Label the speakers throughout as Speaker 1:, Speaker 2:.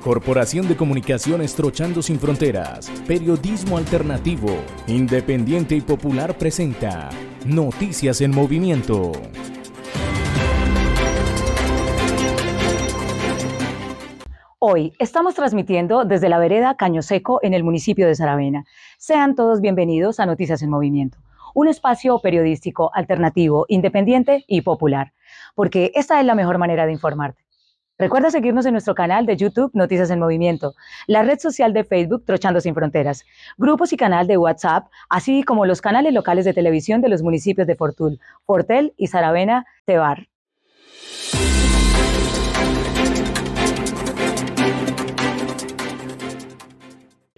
Speaker 1: Corporación de Comunicaciones Trochando Sin Fronteras, periodismo alternativo, independiente y popular presenta Noticias en Movimiento.
Speaker 2: Hoy estamos transmitiendo desde la vereda Caño Seco en el municipio de Saravena. Sean todos bienvenidos a Noticias en Movimiento, un espacio periodístico alternativo, independiente y popular, porque esta es la mejor manera de informarte. Recuerda seguirnos en nuestro canal de YouTube Noticias en Movimiento, la red social de Facebook Trochando Sin Fronteras, grupos y canal de WhatsApp, así como los canales locales de televisión de los municipios de Fortul, Fortel y Saravena, Tebar.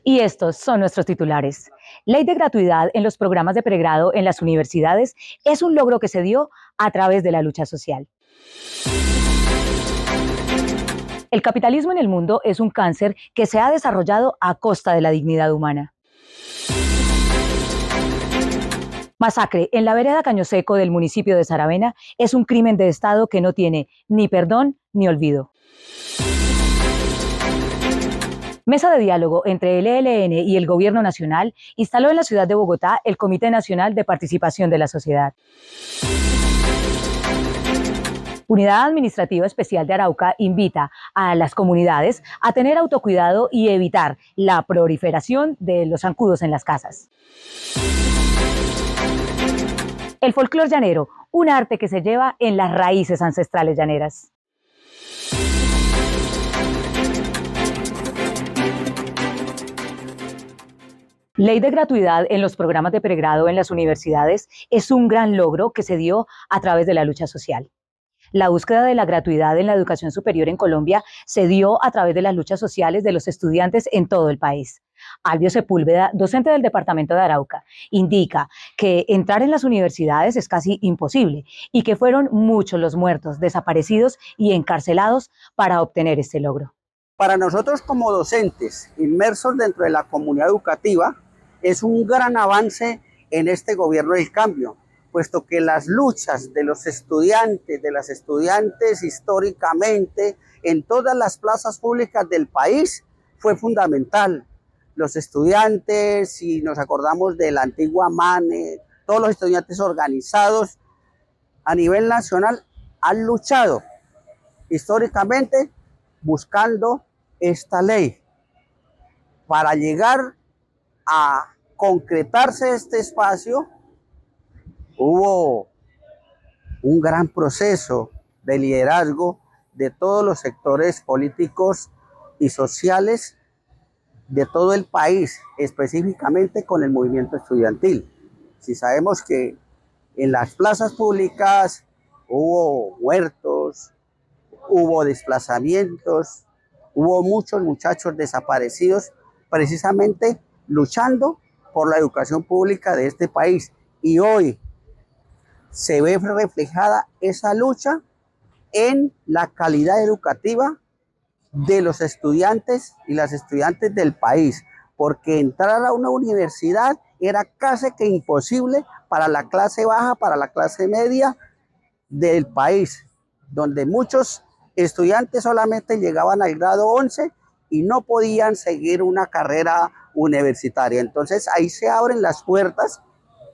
Speaker 2: Y estos son nuestros titulares. Ley de gratuidad en los programas de pregrado en las universidades es un logro que se dio a través de la lucha social. El capitalismo en el mundo es un cáncer que se ha desarrollado a costa de la dignidad humana. Masacre en la vereda Caño Seco del municipio de Saravena es un crimen de Estado que no tiene ni perdón ni olvido. Mesa de diálogo entre el ELN y el Gobierno Nacional instaló en la ciudad de Bogotá el Comité Nacional de Participación de la Sociedad. Unidad Administrativa Especial de Arauca invita a las comunidades a tener autocuidado y evitar la proliferación de los zancudos en las casas. El folclor llanero, un arte que se lleva en las raíces ancestrales llaneras. Ley de gratuidad en los programas de pregrado en las universidades es un gran logro que se dio a través de la lucha social. La búsqueda de la gratuidad en la educación superior en Colombia se dio a través de las luchas sociales de los estudiantes en todo el país. Albio Sepúlveda, docente del departamento de Arauca, indica que entrar en las universidades es casi imposible y que fueron muchos los muertos, desaparecidos y encarcelados para obtener este logro.
Speaker 3: Para nosotros como docentes inmersos dentro de la comunidad educativa, es un gran avance en este gobierno del cambio, puesto que las luchas de los estudiantes, de las estudiantes históricamente en todas las plazas públicas del país fue fundamental. Los estudiantes, si nos acordamos de la antigua MANE, todos los estudiantes organizados a nivel nacional han luchado históricamente buscando esta ley para llegar a concretarse este espacio. Hubo un gran proceso de liderazgo de todos los sectores políticos y sociales de todo el país, específicamente con el movimiento estudiantil. Si sabemos que en las plazas públicas hubo muertos, hubo desplazamientos, hubo muchos muchachos desaparecidos, precisamente luchando por la educación pública de este país. Y hoy se ve reflejada esa lucha en la calidad educativa de los estudiantes y las estudiantes del país, porque entrar a una universidad era casi que imposible para la clase baja, para la clase media del país, donde muchos estudiantes solamente llegaban al grado 11 y no podían seguir una carrera universitaria. Entonces ahí se abren las puertas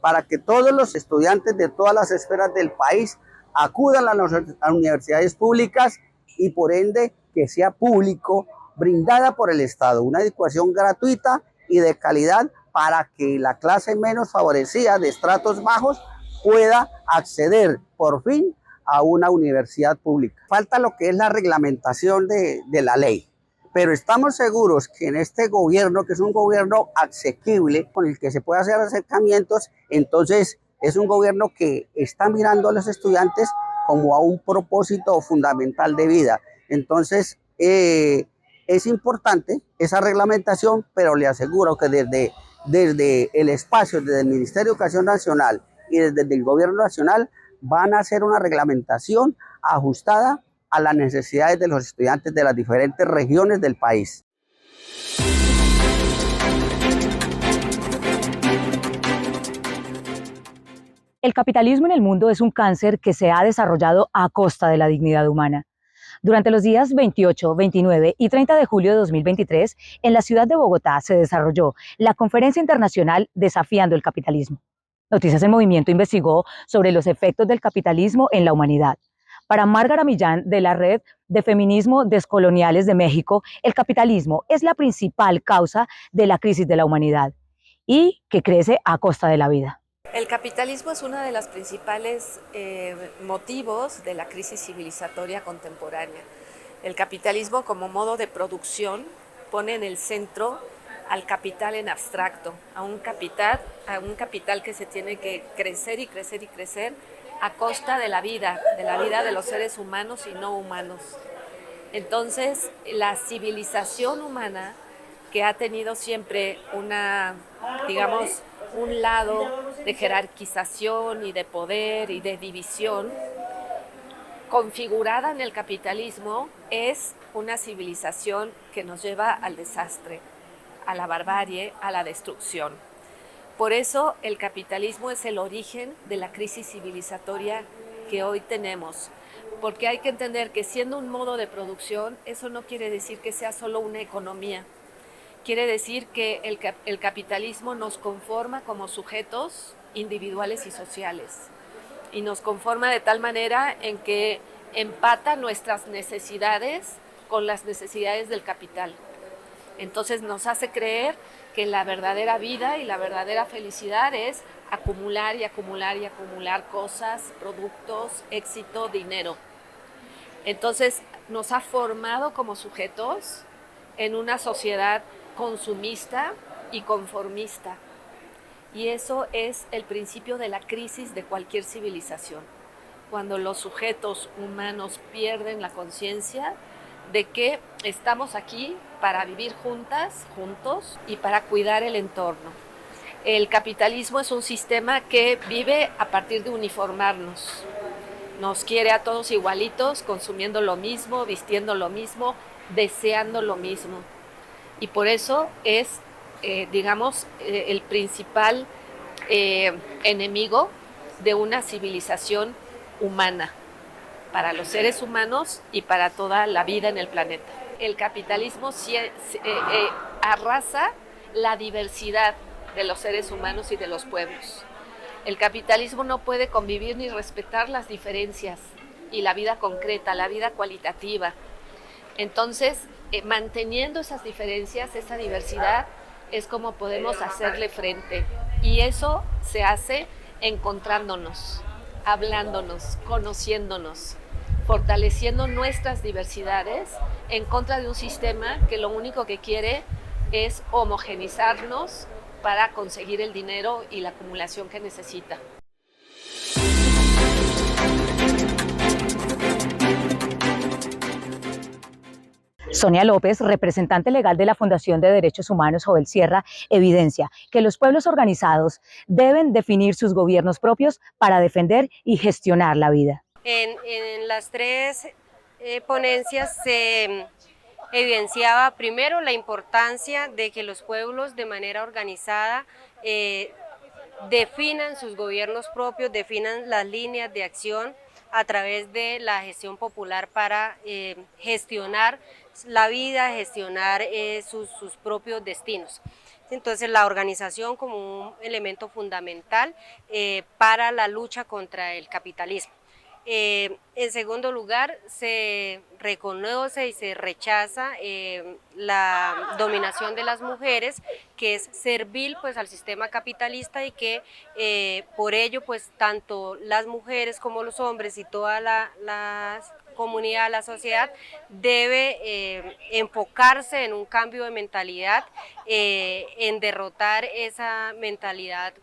Speaker 3: para que todos los estudiantes de todas las esferas del país acudan a las universidades públicas y por ende que sea público, brindada por el Estado, una educación gratuita y de calidad para que la clase menos favorecida de estratos bajos pueda acceder por fin a una universidad pública. Falta lo que es la reglamentación de la ley, pero estamos seguros que en este gobierno, que es un gobierno asequible, con el que se puede hacer acercamientos, entonces es un gobierno que está mirando a los estudiantes como a un propósito fundamental de vida. Entonces es importante esa reglamentación, pero le aseguro que desde el espacio, desde el Ministerio de Educación Nacional y desde el Gobierno Nacional van a hacer una reglamentación ajustada a las necesidades de los estudiantes de las diferentes regiones del país.
Speaker 2: El capitalismo en el mundo es un cáncer que se ha desarrollado a costa de la dignidad humana. Durante los días 28, 29 y 30 de julio de 2023, en la ciudad de Bogotá se desarrolló la Conferencia Internacional Desafiando el Capitalismo. Noticias en Movimiento investigó sobre los efectos del capitalismo en la humanidad. Para Márgara Millán, de la Red de Feminismo Descoloniales de México, el capitalismo es la principal causa de la crisis de la humanidad y que crece a costa de la vida.
Speaker 4: El capitalismo es uno de los principales motivos de la crisis civilizatoria contemporánea. El capitalismo como modo de producción pone en el centro al capital en abstracto, a un capital que se tiene que crecer y crecer y crecer a costa de la vida de los seres humanos y no humanos. Entonces, la civilización humana, que ha tenido siempre un lado de jerarquización y de poder y de división, configurada en el capitalismo, es una civilización que nos lleva al desastre, a la barbarie, a la destrucción. Por eso el capitalismo es el origen de la crisis civilizatoria que hoy tenemos, porque hay que entender que siendo un modo de producción, eso no quiere decir que sea solo una economía. Quiere decir que el capitalismo nos conforma como sujetos individuales y sociales y nos conforma de tal manera en que empata nuestras necesidades con las necesidades del capital. Entonces nos hace creer que la verdadera vida y la verdadera felicidad es acumular y acumular y acumular cosas, productos, éxito, dinero. Entonces nos ha formado como sujetos en una sociedad consumista y conformista. Y eso es el principio de la crisis de cualquier civilización. Cuando los sujetos humanos pierden la conciencia de que estamos aquí para vivir juntas, juntos y para cuidar el entorno. El capitalismo es un sistema que vive a partir de uniformarnos. Nos quiere a todos igualitos, consumiendo lo mismo, vistiendo lo mismo, deseando lo mismo. Y por eso es, el principal enemigo de una civilización humana, para los seres humanos y para toda la vida en el planeta. El capitalismo arrasa la diversidad de los seres humanos y de los pueblos. El capitalismo no puede convivir ni respetar las diferencias y la vida concreta, la vida cualitativa. Entonces, manteniendo esas diferencias, esa diversidad, es como podemos hacerle frente. Y eso se hace encontrándonos, hablándonos, conociéndonos, fortaleciendo nuestras diversidades en contra de un sistema que lo único que quiere es homogeneizarnos para conseguir el dinero y la acumulación que necesita.
Speaker 2: Sonia López, representante legal de la Fundación de Derechos Humanos Jovel Sierra, evidencia que los pueblos organizados deben definir sus gobiernos propios para defender y gestionar la vida.
Speaker 5: En las tres ponencias se evidenciaba primero la importancia de que los pueblos de manera organizada definan sus gobiernos propios, definan las líneas de acción a través de la gestión popular para gestionar la vida, gestionar sus propios destinos. Entonces la organización como un elemento fundamental para la lucha contra el capitalismo. En segundo lugar, se reconoce y se rechaza la dominación de las mujeres, que es servil pues, al sistema capitalista y que por ello pues, tanto las mujeres como los hombres y toda la comunidad, la sociedad, debe enfocarse en un cambio de mentalidad, en derrotar esa mentalidad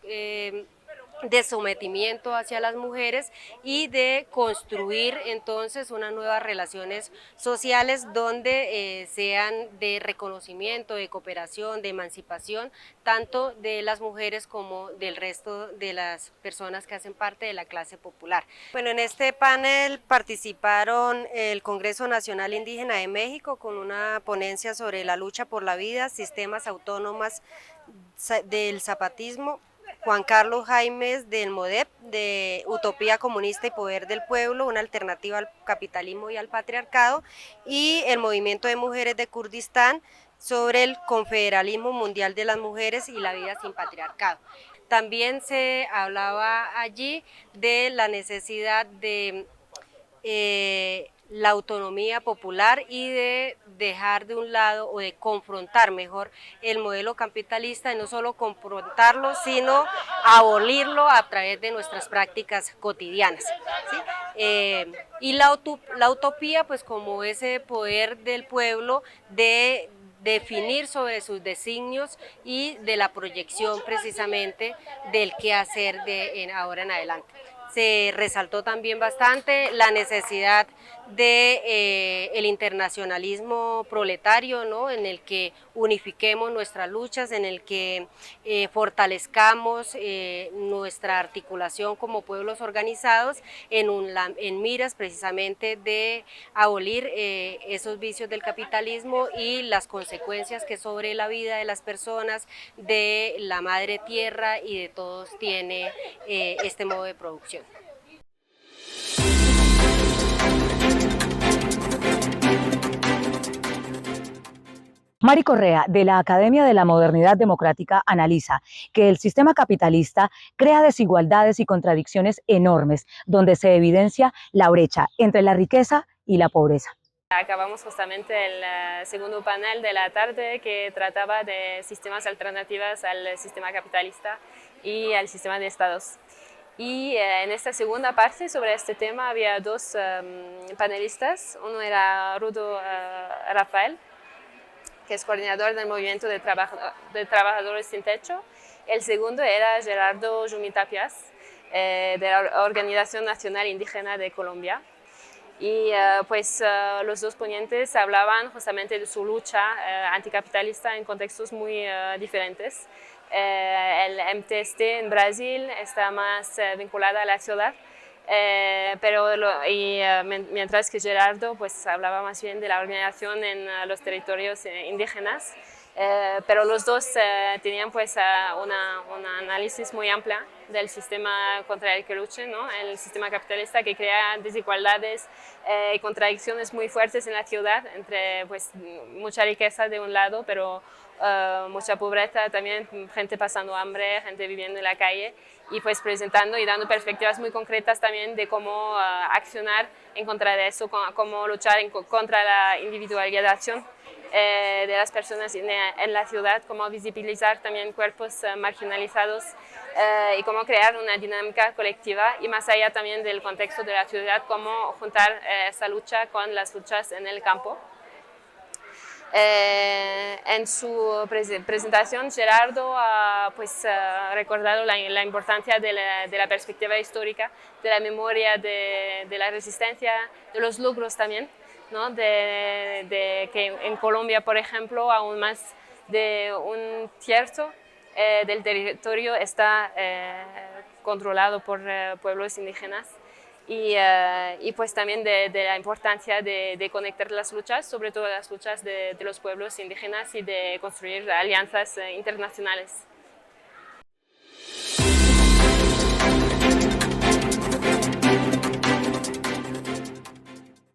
Speaker 5: de sometimiento hacia las mujeres y de construir entonces unas nuevas relaciones sociales donde sean de reconocimiento, de cooperación, de emancipación, tanto de las mujeres como del resto de las personas que hacen parte de la clase popular. Bueno, en este panel participaron el Congreso Nacional Indígena de México con una ponencia sobre la lucha por la vida, sistemas autónomos del zapatismo, Juan Carlos Jaimes del MODEP, de Utopía Comunista y Poder del Pueblo, una alternativa al capitalismo y al patriarcado, y el Movimiento de Mujeres de Kurdistán sobre el Confederalismo Mundial de las Mujeres y la vida sin patriarcado. También se hablaba allí de la necesidad de la autonomía popular y de dejar de un lado o de confrontar mejor el modelo capitalista y no solo confrontarlo, sino abolirlo a través de nuestras prácticas cotidianas, ¿sí? Y la utopía, pues como ese poder del pueblo de definir sobre sus designios y de la proyección precisamente del qué hacer de ahora en adelante. Se resaltó también bastante la necesidad de el internacionalismo proletario, ¿no? En el que unifiquemos nuestras luchas, en el que fortalezcamos nuestra articulación como pueblos organizados en miras precisamente de abolir esos vicios del capitalismo y las consecuencias que sobre la vida de las personas, de la madre tierra y de todos tiene este modo de producción.
Speaker 2: Mari Correa, de la Academia de la Modernidad Democrática, analiza que el sistema capitalista crea desigualdades y contradicciones enormes, donde se evidencia la brecha entre la riqueza y la pobreza.
Speaker 6: Acabamos justamente el segundo panel de la tarde que trataba de sistemas alternativos al sistema capitalista y al sistema de estados. Y en esta segunda parte sobre este tema había dos panelistas. Uno era Rudo Rafael, que es coordinador del movimiento de trabajadores sin techo. El segundo era Gerardo Jumitapias, de la Organización Nacional Indígena de Colombia. Y los dos ponentes hablaban justamente de su lucha anticapitalista en contextos muy diferentes. El MTST en Brasil está más vinculada a la ciudad, mientras que Gerardo pues, hablaba más bien de la organización en los territorios indígenas. Pero los dos tenían pues un análisis muy amplio del sistema contra el que luchan, ¿no? El sistema capitalista que crea desigualdades y contradicciones muy fuertes en la ciudad, entre pues, mucha riqueza de un lado, pero mucha pobreza también, gente pasando hambre, gente viviendo en la calle, y pues presentando y dando perspectivas muy concretas también de cómo accionar en contra de eso, cómo luchar contra la individualización de las personas en la ciudad, cómo visibilizar también cuerpos marginalizados y cómo crear una dinámica colectiva, y más allá también del contexto de la ciudad, cómo juntar esa lucha con las luchas en el campo. En su presentación, Gerardo ha recordado la importancia de la perspectiva histórica, de la memoria, de la resistencia, de los logros también, ¿no? de que en Colombia, por ejemplo, aún más de un tercio del territorio está controlado por pueblos indígenas. Y pues también de la importancia de conectar las luchas, sobre todo las luchas de los pueblos indígenas, y de construir alianzas internacionales.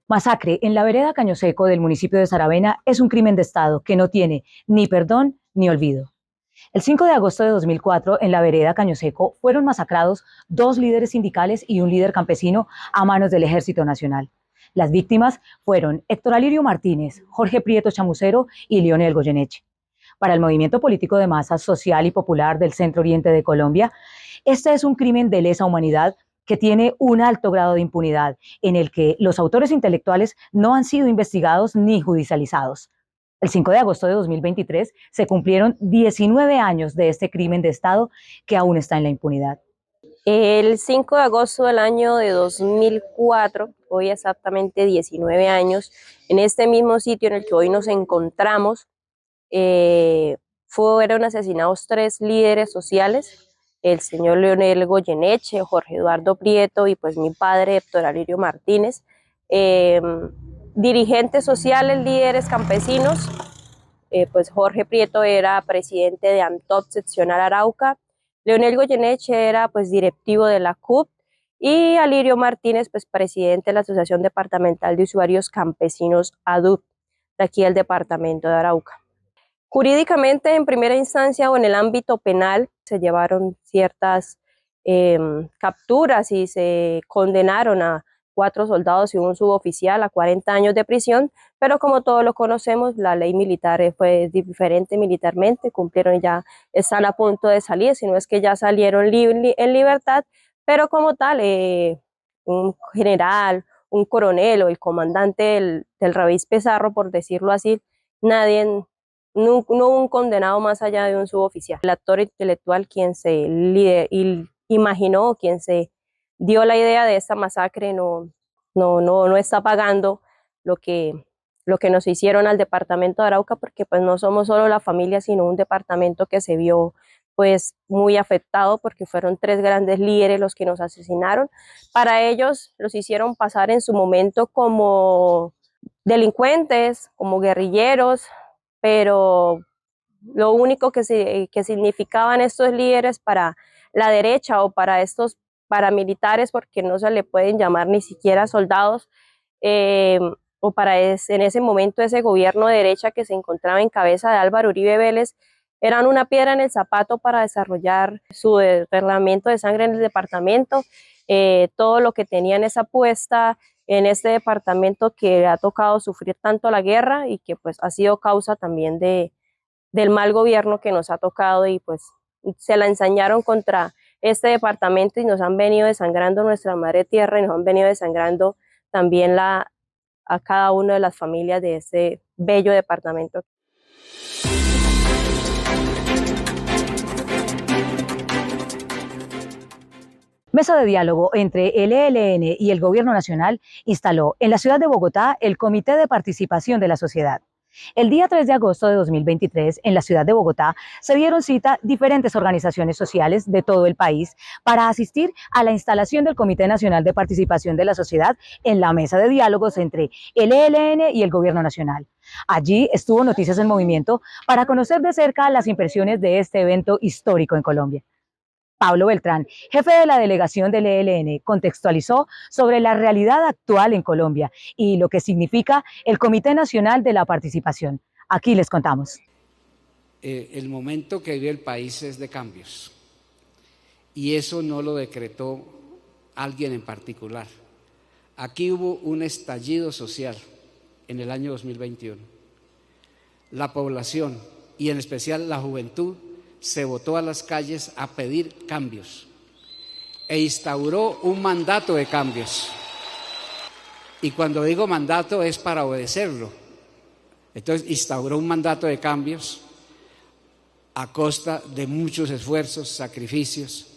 Speaker 2: Masacre en la vereda Caño Seco del municipio de Saravena es un crimen de Estado que no tiene ni perdón ni olvido. El 5 de agosto de 2004, en la vereda Caño Seco, fueron masacrados 2 líderes sindicales y un líder campesino a manos del Ejército Nacional. Las víctimas fueron Héctor Alirio Martínez, Jorge Prieto Chamucero y Lionel Goyeneche. Para el movimiento político de masas social y popular del Centro Oriente de Colombia, este es un crimen de lesa humanidad que tiene un alto grado de impunidad, en el que los autores intelectuales no han sido investigados ni judicializados. El 5 de agosto de 2023 se cumplieron 19 años de este crimen de Estado que aún está en la impunidad.
Speaker 7: El 5 de agosto del año de 2004, hoy exactamente 19 años, en este mismo sitio en el que hoy nos encontramos, fueron asesinados 3 líderes sociales, el señor Lionel Goyeneche, Jorge Eduardo Prieto y pues mi padre Héctor Alirio Martínez, dirigentes sociales, líderes campesinos. Pues Jorge Prieto era presidente de ANTOP seccional Arauca, Leonel Goyeneche era pues directivo de la CUP y Alirio Martínez pues presidente de la Asociación Departamental de Usuarios Campesinos ADUC, de aquí del departamento de Arauca. Jurídicamente, en primera instancia o en el ámbito penal, se llevaron ciertas capturas y se condenaron a 4 soldados y un suboficial a 40 años de prisión, pero como todos lo conocemos, la ley militar fue diferente militarmente, cumplieron ya, están a punto de salir, si no es que ya salieron en libertad, pero como tal, un general, un coronel o el comandante del Rabís Pizarro, por decirlo así, no hubo un condenado más allá de un suboficial. El actor intelectual quien se imaginó, quien se dio la idea de esta masacre no está pagando lo que nos hicieron al departamento de Arauca, porque pues no somos solo la familia, sino un departamento que se vio pues muy afectado, porque fueron 3 grandes líderes los que nos asesinaron. Para ellos los hicieron pasar en su momento como delincuentes, como guerrilleros, pero lo único que significaban estos líderes para la derecha o para estos paramilitares, porque no se le pueden llamar ni siquiera soldados, o para en ese momento ese gobierno de derecha que se encontraba en cabeza de Álvaro Uribe Vélez, eran una piedra en el zapato para desarrollar su derramamiento de sangre en el departamento. Todo lo que tenían esa apuesta en este departamento que ha tocado sufrir tanto la guerra y que pues ha sido causa también del mal gobierno que nos ha tocado, y pues se la ensañaron contra este departamento y nos han venido desangrando nuestra madre tierra y nos han venido desangrando también a cada una de las familias de este bello departamento.
Speaker 2: Mesa de diálogo entre el ELN y el Gobierno Nacional instaló en la ciudad de Bogotá el Comité de Participación de la Sociedad. El día 3 de agosto de 2023, en la ciudad de Bogotá, se dieron cita diferentes organizaciones sociales de todo el país para asistir a la instalación del Comité Nacional de Participación de la Sociedad en la mesa de diálogos entre el ELN y el Gobierno Nacional. Allí estuvo Noticias en Movimiento para conocer de cerca las impresiones de este evento histórico en Colombia. Pablo Beltrán, jefe de la delegación del ELN, contextualizó sobre la realidad actual en Colombia y lo que significa el Comité Nacional de la Participación. Aquí les contamos.
Speaker 8: El momento que vive el país es de cambios, y eso no lo decretó alguien en particular. Aquí hubo un estallido social en el año 2021. La población, y en especial la juventud, se botó a las calles a pedir cambios e instauró un mandato de cambios. Y cuando digo mandato es para obedecerlo. Entonces instauró un mandato de cambios a costa de muchos esfuerzos, sacrificios.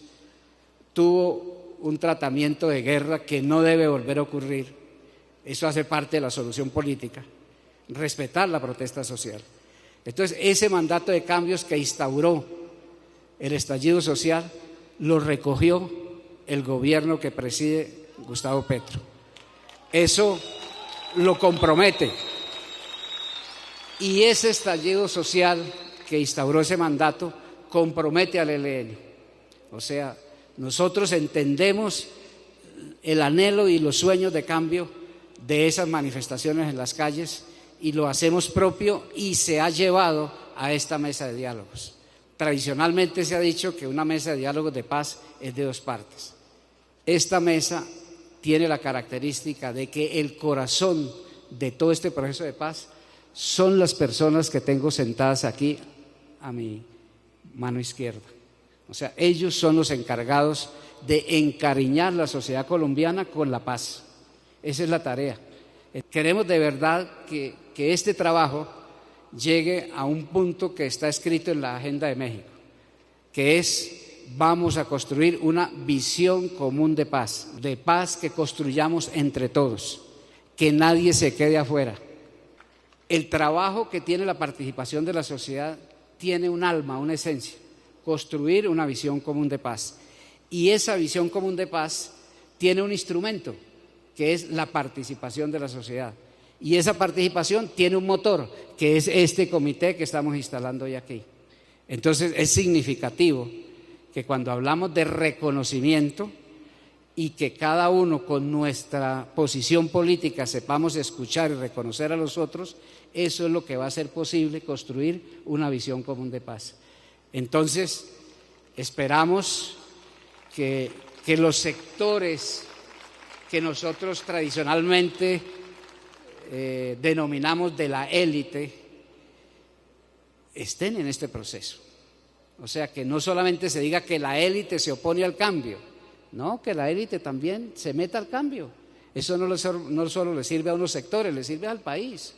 Speaker 8: Tuvo un tratamiento de guerra que no debe volver a ocurrir. Eso hace parte de la solución política, respetar la protesta social. Entonces, ese mandato de cambios que instauró el estallido social lo recogió el gobierno que preside Gustavo Petro. Eso lo compromete. Y ese estallido social que instauró ese mandato compromete al ELN. O sea, nosotros entendemos el anhelo y los sueños de cambio de esas manifestaciones en las calles y lo hacemos propio, y se ha llevado a esta mesa de diálogos. Tradicionalmente se ha dicho que una mesa de diálogos de paz es de 2 partes. Esta mesa tiene la característica de que el corazón de todo este proceso de paz son las personas que tengo sentadas aquí a mi mano izquierda. O sea, ellos son los encargados de encariñar la sociedad colombiana con la paz. Esa es la tarea. Queremos de verdad que este trabajo llegue a un punto que está escrito en la Agenda de México, que es: vamos a construir una visión común de paz que construyamos entre todos, que nadie se quede afuera. El trabajo que tiene la participación de la sociedad tiene un alma, una esencia: construir una visión común de paz. Y esa visión común de paz tiene un instrumento, que es la participación de la sociedad. Y esa participación tiene un motor, que es este comité que estamos instalando hoy aquí. Entonces es significativo que cuando hablamos de reconocimiento y que cada uno con nuestra posición política sepamos escuchar y reconocer a los otros, eso es lo que va a hacer posible construir una visión común de paz. Entonces, esperamos que los sectores que nosotros tradicionalmente denominamos de la élite estén en este proceso. O sea, que no solamente se diga que la élite se opone al cambio, no, que la élite también se meta al cambio. Eso no solo le sirve a unos sectores, le sirve al país.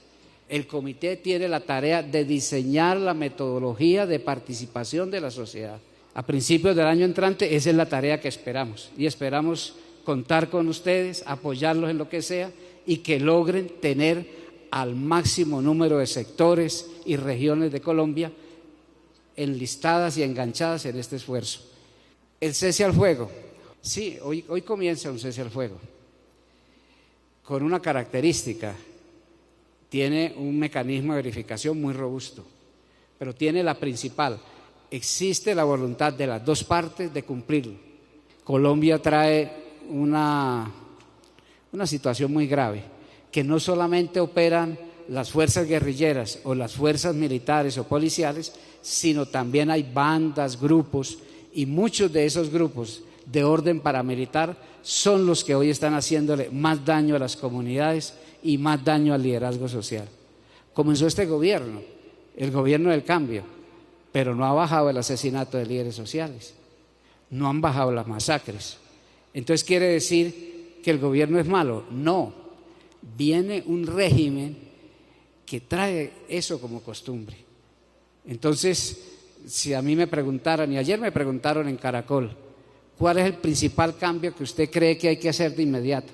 Speaker 8: El comité tiene la tarea de diseñar la metodología de participación de la sociedad. A principios del año entrante, esa es la tarea que esperamos. Y esperamos contar con ustedes, apoyarlos en lo que sea y que logren tener al máximo número de sectores y regiones de Colombia enlistadas y enganchadas en este esfuerzo. El cese al fuego. Sí, hoy comienza un cese al fuego con una característica. Tiene un mecanismo de verificación muy robusto, pero tiene la principal. Existe la voluntad de las dos partes de cumplirlo. Colombia trae una situación muy grave, que no solamente operan las fuerzas guerrilleras o las fuerzas militares o policiales, sino también hay bandas, grupos, y muchos de esos grupos de orden paramilitar son los que hoy están haciéndole más daño a las comunidades y más daño al liderazgo social. Comenzó este gobierno, el gobierno del cambio, pero no ha bajado el asesinato de líderes sociales, no han bajado las masacres. Entonces, ¿quiere decir que el gobierno es malo? No, viene un régimen que trae eso como costumbre. Entonces, si a mí me preguntaran, y ayer me preguntaron en Caracol, ¿cuál es el principal cambio que usted cree que hay que hacer de inmediato?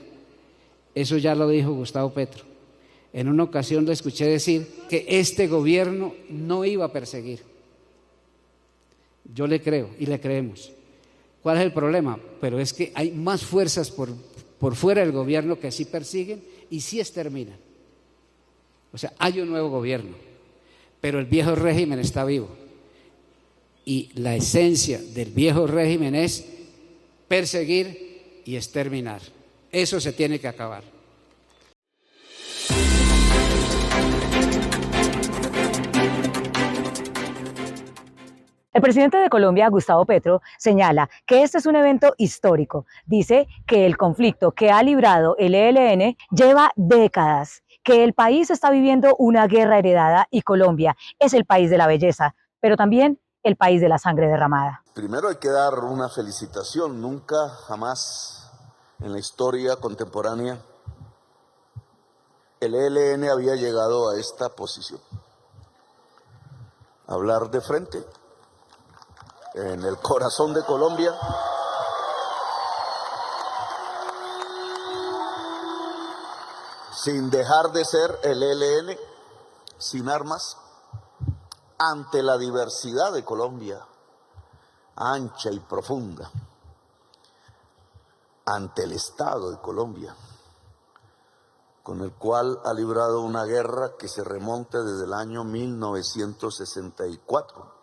Speaker 8: Eso ya lo dijo Gustavo Petro. En una ocasión le escuché decir que este gobierno no iba a perseguir. Yo le creo y le creemos. ¿Cuál es el problema? Pero es que hay más fuerzas por fuera del gobierno que sí persiguen y sí exterminan. O sea, hay un nuevo gobierno, pero el viejo régimen está vivo. Y la esencia del viejo régimen es perseguir y exterminar. Eso se tiene que acabar.
Speaker 2: El presidente de Colombia, Gustavo Petro, señala que este es un evento histórico. Dice que el conflicto que ha librado el ELN lleva décadas, que el país está viviendo una guerra heredada y Colombia es el país de la belleza, pero también el país de la sangre derramada.
Speaker 9: Primero hay que dar una felicitación. Nunca, jamás en la historia contemporánea el ELN había llegado a esta posición. Hablar de frente en el corazón de Colombia, sin dejar de ser el ELN, sin armas, ante la diversidad de Colombia, ancha y profunda, ante el Estado de Colombia, con el cual ha librado una guerra que se remonta desde el año 1964.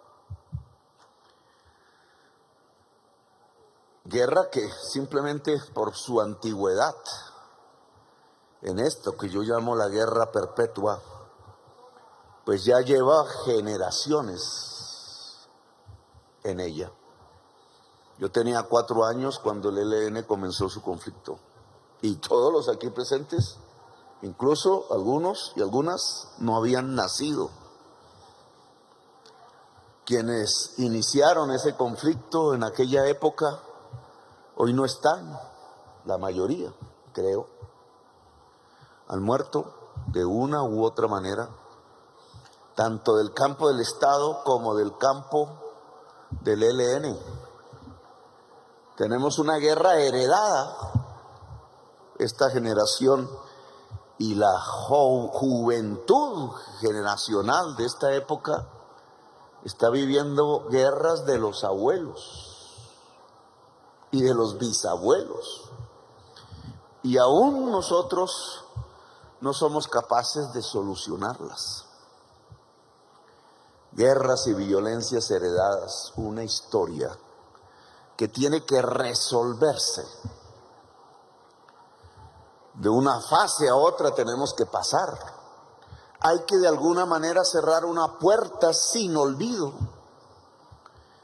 Speaker 9: Guerra que simplemente por su antigüedad, en esto que yo llamo la guerra perpetua, pues ya lleva generaciones en ella. Yo tenía 4 años cuando el ELN comenzó su conflicto y todos los aquí presentes, incluso algunos y algunas, no habían nacido. Quienes iniciaron ese conflicto en aquella época hoy no están, la mayoría, creo, han muerto de una u otra manera, tanto del campo del Estado como del campo del ELN. Tenemos una guerra heredada, esta generación y la juventud generacional de esta época está viviendo guerras de los abuelos y de los bisabuelos. Y aún nosotros no somos capaces de solucionarlas. Guerras y violencias heredadas, una historia que tiene que resolverse. De una fase a otra tenemos que pasar. Hay que de alguna manera cerrar una puerta sin olvido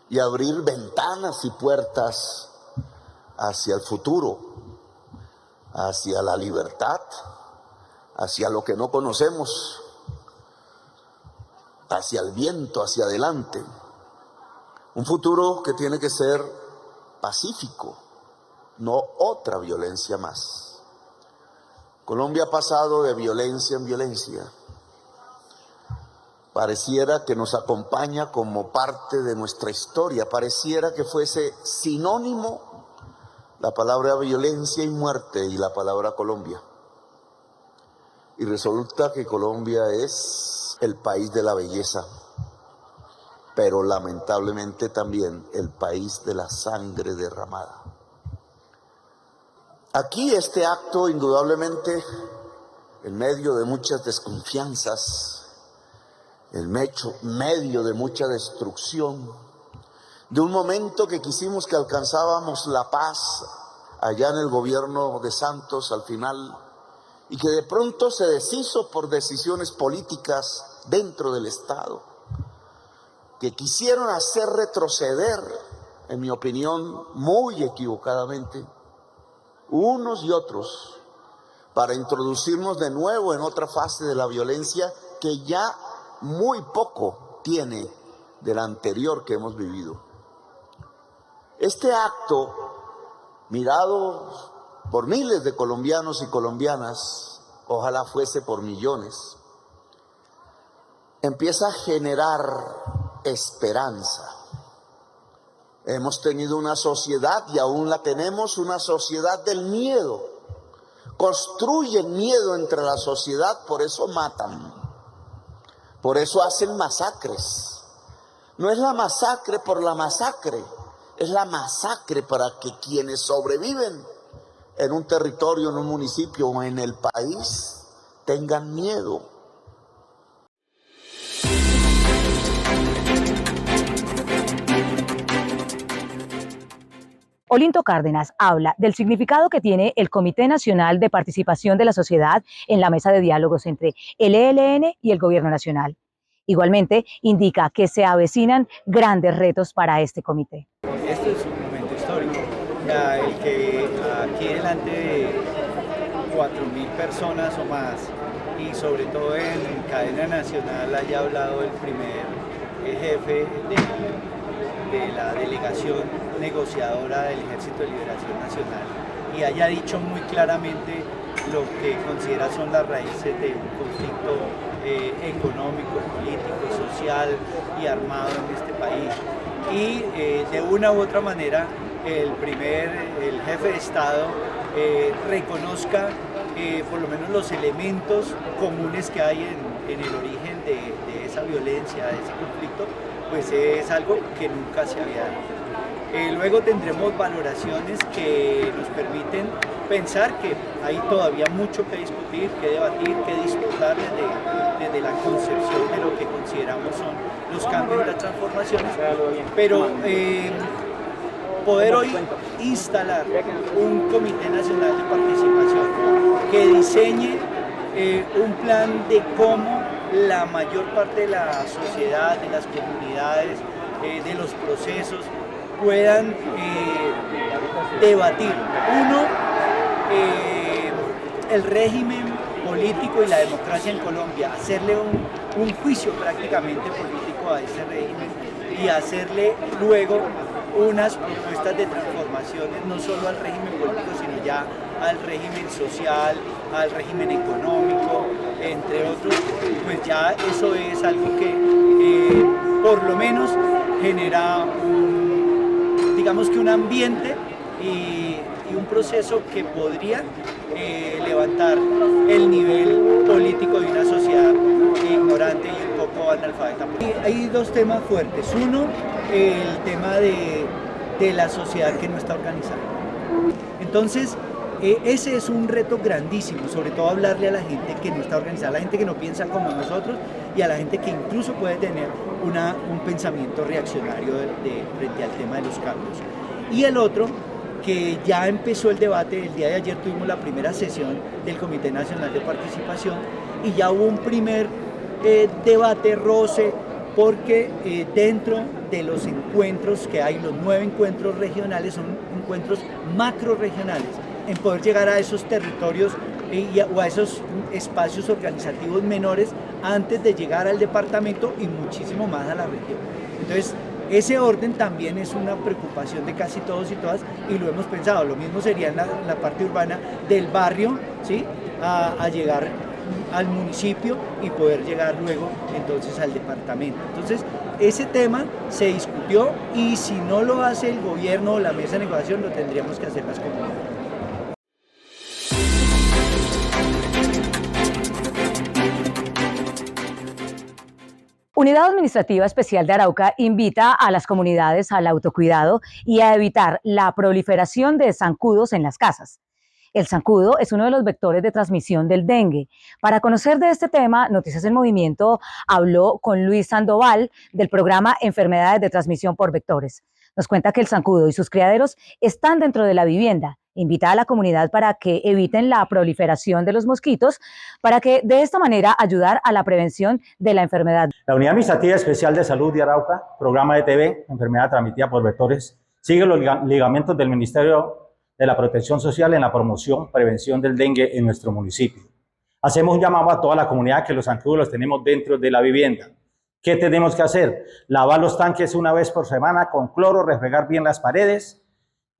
Speaker 9: y abrir ventanas y puertas hacia el futuro, hacia la libertad, hacia lo que no conocemos, hacia el viento, hacia adelante. Un futuro que tiene que ser pacífico, no otra violencia más. Colombia ha pasado de violencia en violencia. Pareciera que nos acompaña como parte de nuestra historia, pareciera que fuese sinónimo la palabra violencia y muerte y la palabra Colombia. Y resulta que Colombia es el país de la belleza, pero lamentablemente también el país de la sangre derramada. Aquí este acto, indudablemente, en medio de muchas desconfianzas, en medio de mucha destrucción, de un momento que quisimos que alcanzábamos la paz allá en el gobierno de Santos al final, y que de pronto se deshizo por decisiones políticas dentro del Estado, que quisieron hacer retroceder, en mi opinión, muy equivocadamente, unos y otros, para introducirnos de nuevo en otra fase de la violencia que ya muy poco tiene del anterior que hemos vivido. Este acto, mirado por miles de colombianos y colombianas, ojalá fuese por millones, empieza a generar esperanza. Hemos tenido una sociedad, y aún la tenemos, una sociedad del miedo. Construyen miedo entre la sociedad, por eso matan, por eso hacen masacres. No es la masacre por la masacre, es la masacre para que quienes sobreviven en un territorio, en un municipio o en el país tengan miedo.
Speaker 2: Olinto Cárdenas habla del significado que tiene el Comité Nacional de Participación de la Sociedad en la mesa de diálogos entre el ELN y el Gobierno Nacional. Igualmente, indica que se avecinan grandes retos para este comité.
Speaker 10: Esto es un momento histórico, ya el que aquí delante de 4.000 personas o más, y sobre todo en cadena nacional, haya hablado el primer jefe de la delegación negociadora del Ejército de Liberación Nacional, y haya dicho muy claramente lo que considera son las raíces de un conflicto económico, político, social y armado en este país. Y de una u otra manera el jefe de Estado reconozca por lo menos los elementos comunes que hay en el origen de esa violencia, de ese conflicto, pues es algo que nunca se había dado. Luego tendremos valoraciones que nos permiten pensar que hay todavía mucho que discutir, que debatir, que disfrutar desde la concepción de lo que consideramos son los cambios y las transformaciones, pero poder hoy instalar un Comité Nacional de Participación que diseñe un plan de cómo la mayor parte de la sociedad, de las comunidades, de los procesos puedan debatir. Uno, el régimen político y la democracia en Colombia, hacerle un juicio prácticamente político a ese régimen y hacerle luego unas propuestas de transformaciones no solo al régimen político, sino ya al régimen social, al régimen económico, entre otros. Pues ya eso es algo que por lo menos genera digamos que un ambiente y un proceso que podría levantar el nivel político de una sociedad ignorante y un poco analfabeta. Hay dos temas fuertes. Uno, el tema de la sociedad que no está organizada. Entonces, ese es un reto grandísimo, sobre todo hablarle a la gente que no está organizada, a la gente que no piensa como nosotros y a la gente que incluso puede tener un pensamiento reaccionario frente al tema de los cambios. Y el otro, que ya empezó el debate, el día de ayer tuvimos la primera sesión del Comité Nacional de Participación y ya hubo un primer debate, roce, porque dentro de los encuentros que hay, los 9 encuentros regionales, son encuentros macro-regionales, en poder llegar a esos territorios o a esos espacios organizativos menores antes de llegar al departamento y muchísimo más a la región. Entonces, ese orden también es una preocupación de casi todos y todas y lo hemos pensado. Lo mismo sería en la parte urbana del barrio, ¿sí? a llegar al municipio y poder llegar luego entonces al departamento. Entonces ese tema se discutió y si no lo hace el gobierno o la mesa de negociación, lo tendríamos que hacer las comunidades.
Speaker 2: Unidad Administrativa Especial de Arauca invita a las comunidades al autocuidado y a evitar la proliferación de zancudos en las casas. El zancudo es uno de los vectores de transmisión del dengue. Para conocer de este tema, Noticias en Movimiento habló con Luis Sandoval del programa Enfermedades de Transmisión por Vectores. Nos cuenta que el zancudo y sus criaderos están dentro de la vivienda. Invita a la comunidad para que eviten la proliferación de los mosquitos, para que de esta manera ayudar a la prevención de la enfermedad.
Speaker 11: La Unidad Administrativa Especial de Salud de Arauca, programa ETV, enfermedad transmitida por vectores, sigue los ligamentos del Ministerio de la Protección Social en la promoción, prevención del dengue en nuestro municipio. Hacemos un llamado a toda la comunidad que los zancudos los tenemos dentro de la vivienda. ¿Qué tenemos que hacer? Lavar los tanques una vez por semana con cloro, refregar bien las paredes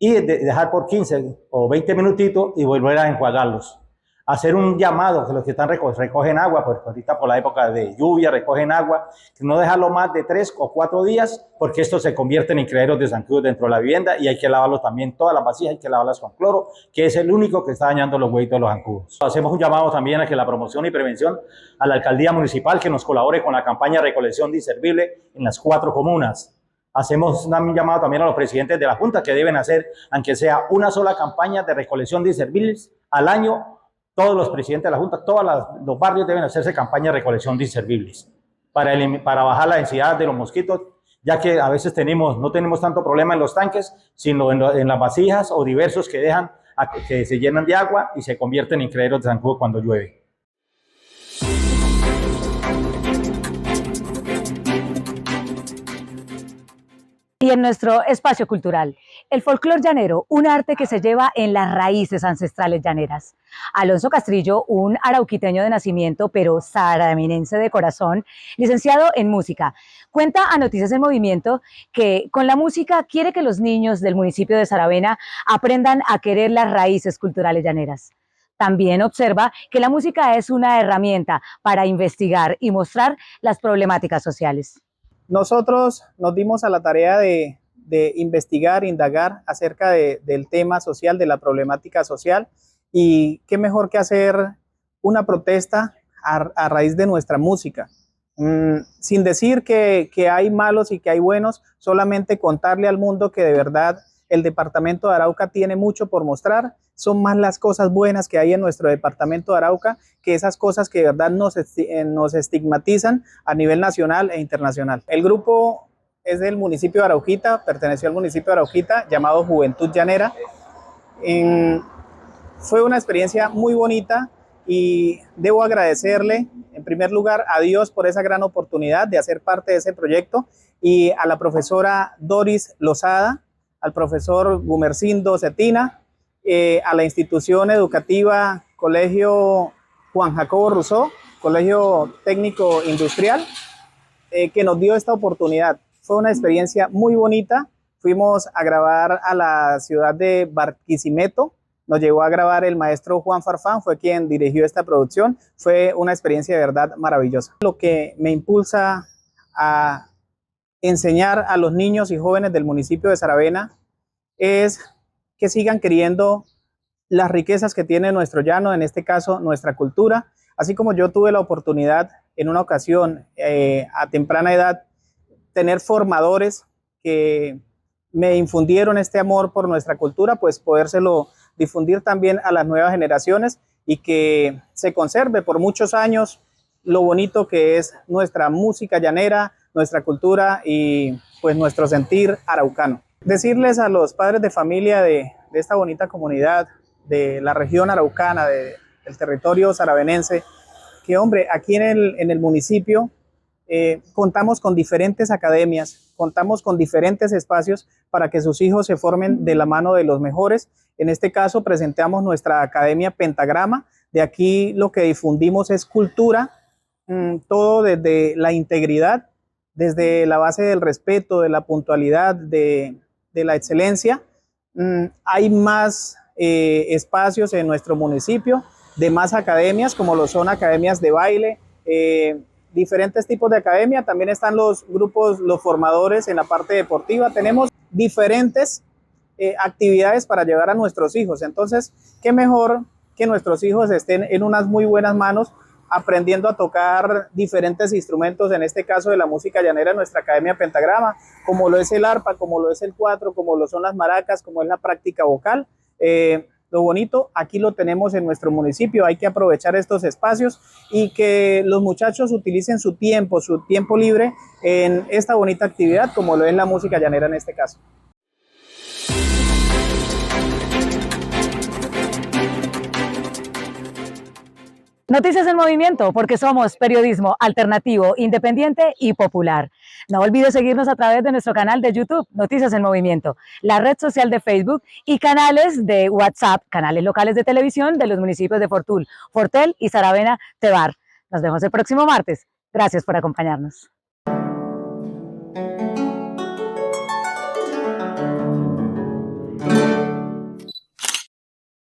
Speaker 11: y dejar por 15 o 20 minutitos y volver a enjuagarlos. Hacer un llamado que los que están recogen agua, pues ahorita por la época de lluvia recogen agua, que no dejarlo más de 3 o 4 días, porque estos se convierten en criaderos de zancudos dentro de la vivienda y hay que lavarlos también, todas las vasijas hay que lavarlas con cloro, que es el único que está dañando los huevitos de los zancudos. Hacemos un llamado también a que la promoción y prevención a la alcaldía municipal que nos colabore con la campaña de recolección de inservibles en las 4 comunas. Hacemos un llamado también a los presidentes de la Junta que deben hacer, aunque sea una sola campaña de recolección de inservibles al año. Todos los presidentes de la Junta, todos los barrios deben hacerse campaña de recolección de inservibles para bajar la densidad de los mosquitos, ya que a veces no tenemos tanto problema en los tanques, sino en las vasijas o diversos que que se llenan de agua y se convierten en criaderos de zancudo cuando llueve.
Speaker 2: Y en nuestro espacio cultural, el folclor llanero, un arte que se lleva en las raíces ancestrales llaneras. Alonso Castrillo, un arauquiteño de nacimiento, pero saraminense de corazón, licenciado en música, cuenta a Noticias en Movimiento que con la música quiere que los niños del municipio de Saravena aprendan a querer las raíces culturales llaneras. También observa que la música es una herramienta para investigar y mostrar las problemáticas sociales.
Speaker 12: Nosotros nos dimos a la tarea de investigar, indagar acerca del tema social, de la problemática social, y qué mejor que hacer una protesta a raíz de nuestra música. Sin decir que hay malos y que hay buenos, solamente contarle al mundo que de verdad el departamento de Arauca tiene mucho por mostrar. Son más las cosas buenas que hay en nuestro departamento de Arauca que esas cosas que de verdad nos estigmatizan a nivel nacional e internacional. El grupo es del municipio de Arauquita, perteneció al municipio de Arauquita, llamado Juventud Llanera. Fue una experiencia muy bonita y debo agradecerle en primer lugar a Dios por esa gran oportunidad de hacer parte de ese proyecto y a la profesora Doris Lozada, al profesor Gumercindo Cetina, a la institución educativa Colegio Juan Jacobo Rousseau, Colegio Técnico Industrial, que nos dio esta oportunidad. Fue una experiencia muy bonita. Fuimos a grabar a la ciudad de Barquisimeto. Nos llevó a grabar el maestro Juan Farfán, fue quien dirigió esta producción. Fue una experiencia de verdad maravillosa. Lo que me impulsa a enseñar a los niños y jóvenes del municipio de Saravena es que sigan queriendo las riquezas que tiene nuestro llano, en este caso nuestra cultura, así como yo tuve la oportunidad en una ocasión a temprana edad tener formadores que me infundieron este amor por nuestra cultura, pues podérselo difundir también a las nuevas generaciones y que se conserve por muchos años lo bonito que es nuestra música llanera, nuestra cultura y pues nuestro sentir araucano. Decirles a los padres de familia de esta bonita comunidad, de la región araucana, del territorio saravenense, que hombre, aquí en el municipio contamos con diferentes academias, contamos con diferentes espacios para que sus hijos se formen de la mano de los mejores. En este caso presentamos nuestra Academia Pentagrama. De aquí lo que difundimos es cultura, todo desde la integridad, desde la base del respeto, de la puntualidad, de la excelencia. Hay más espacios en nuestro municipio, de más academias, como lo son academias de baile, diferentes tipos de academia. También están los grupos, los formadores en la parte deportiva. Tenemos diferentes actividades para llevar a nuestros hijos. Entonces, qué mejor que nuestros hijos estén en unas muy buenas manos, aprendiendo a tocar diferentes instrumentos, en este caso de la música llanera en nuestra Academia Pentagrama, como lo es el arpa, como lo es el cuatro, como lo son las maracas, como es la práctica vocal. Lo bonito, aquí lo tenemos en nuestro municipio, hay que aprovechar estos espacios y que los muchachos utilicen su tiempo libre en esta bonita actividad, como lo es la música llanera en este caso.
Speaker 2: Noticias en Movimiento, porque somos periodismo alternativo, independiente y popular. No olvides seguirnos a través de nuestro canal de YouTube, Noticias en Movimiento, la red social de Facebook y canales de WhatsApp, canales locales de televisión de los municipios de Fortul, Fortel y Saravena, Tebar. Nos vemos el próximo martes. Gracias por acompañarnos.